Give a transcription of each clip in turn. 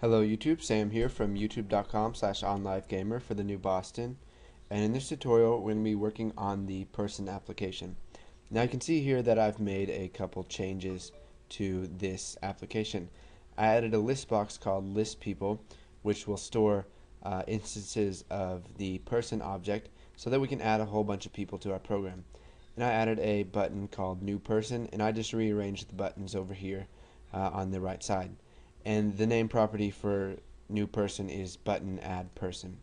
Hello YouTube, Sam here from youtube.com/onlivegamer for the new Boston, and in this tutorial we're going to be working on the person application. Now you can see here that I've made a couple changes to this application. I added a list box called list people, which will store instances of the person object so that we can add a whole bunch of people to our program. And I added a button called new person, and I just rearranged the buttons over here on the right side. And the name property for new person is button add person.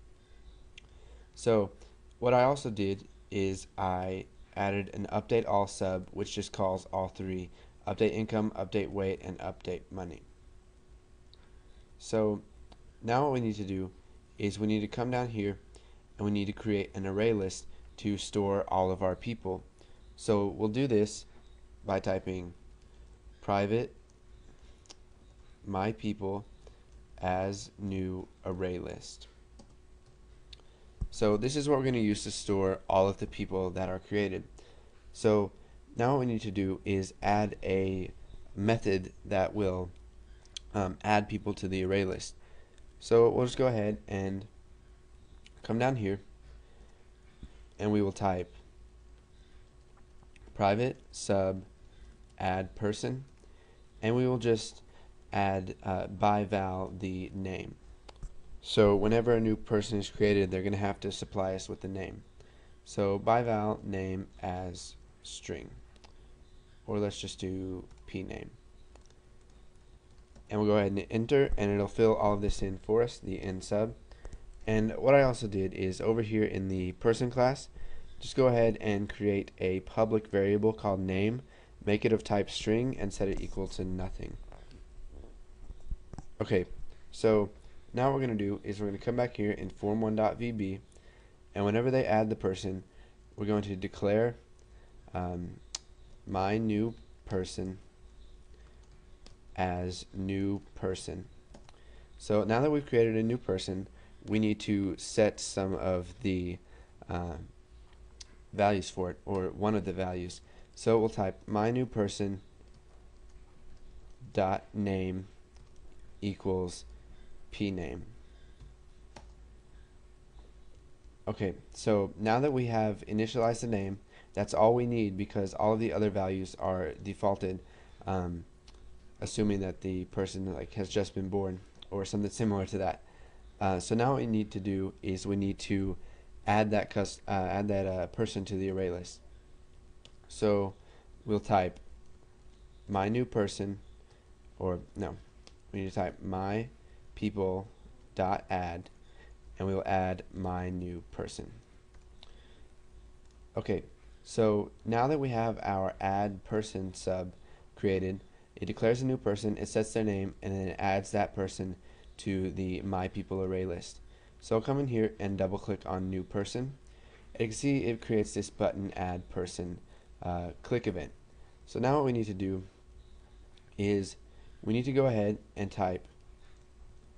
So what I also did is I added an update all sub, which just calls all three: update income, update weight, and update money. So now what we need to do is we need to come down here and we need to create an array list to store all of our people. So we'll do this by typing private my people as new array list. So this is what we're going to use to store all of the people that are created. So now what we need to do is add a method that will add people to the array list. So we'll just go ahead and come down here and we will type private sub add person, and we will just add by val the name. So whenever a new person is created, they're going to have to supply us with the name. So by val name as string, or let's just do pname. And we'll go ahead and enter, and it'll fill all of this in for us, the n sub. And what I also did is over here in the person class, just go ahead and create a public variable called name, make it of type string, and set it equal to nothing. Okay, so now what we're going to do is we're going to come back here in form1.vb, and whenever they add the person, we're going to declare my new person as new person. So now that we've created a new person, we need to set some of the values for it, or one of the values. So we'll type my new person dot name equals pname. Okay, so now that we have initialized the name, that's all we need, because all of the other values are defaulted, assuming that the person has just been born or something similar to that. So now what we need to do is we need to add that person to the array list. So we'll type my new person, or no, we need to type my people dot add, and we will add my new person. Okay, so now that we have our add person sub created, it declares a new person, it sets their name, and then it adds that person to the my people array list. So I'll come in here and double click on new person, and you can see it creates this button add person click event. So now what we need to do is we need to go ahead and type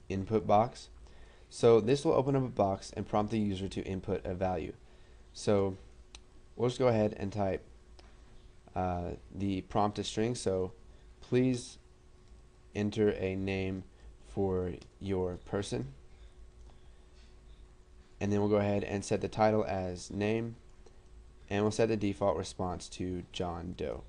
input box. So this will open up a box and prompt the user to input a value. So we'll just go ahead and type the prompt a string, so please enter a name for your person, and then we'll go ahead and set the title as name, and we'll set the default response to John Doe.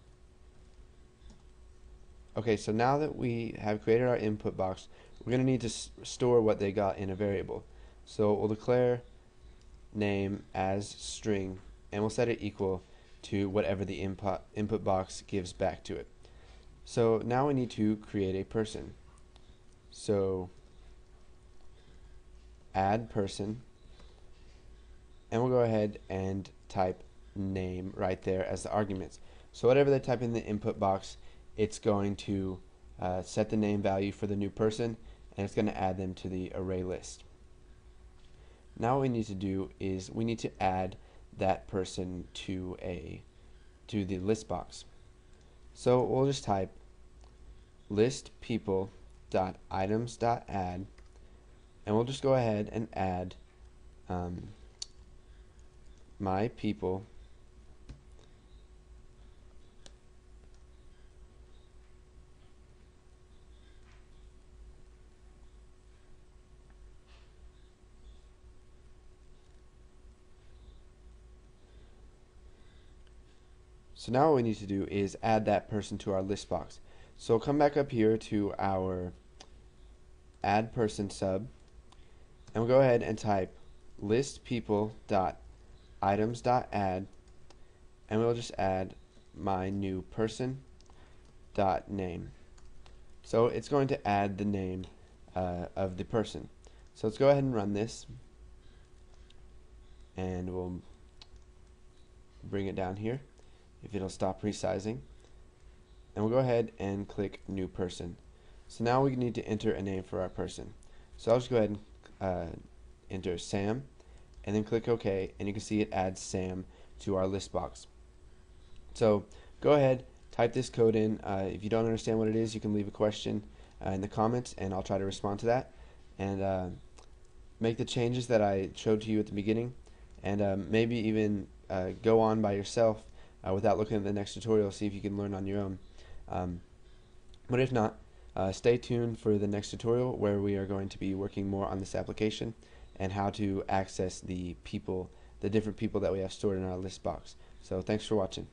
Okay, so now that we have created our input box, we're going to need to store what they got in a variable. So we'll declare name as string, and we'll set it equal to whatever the input box gives back to it. So now we need to create a person. So add person, and we'll go ahead and type name right there as the arguments. So whatever they type in the input box, it's going to set the name value for the new person, and it's going to add them to the array list. Now what we need to do is we need to add that person to the list box. So we'll just type list people dot items dot add, and we'll just go ahead and add my people So now what we need to do is add that person to our list box. So come back up here to our add person sub, and we'll go ahead and type list people dot items dot add, and we'll just add my new person dot name. So it's going to add the name of the person. So let's go ahead and run this, and we'll bring it down here if it'll stop resizing, and we'll go ahead and click new person. So now we need to enter a name for our person. So I'll just go ahead and enter Sam, and then click OK, and you can see it adds Sam to our list box. So go ahead, type this code in. If you don't understand what it is, you can leave a question in the comments, and I'll try to respond to that, and make the changes that I showed to you at the beginning, and maybe even go on by yourself without looking at the next tutorial, see if you can learn on your own. But if not, stay tuned for the next tutorial where we are going to be working more on this application and how to access the different people that we have stored in our list box. So thanks for watching.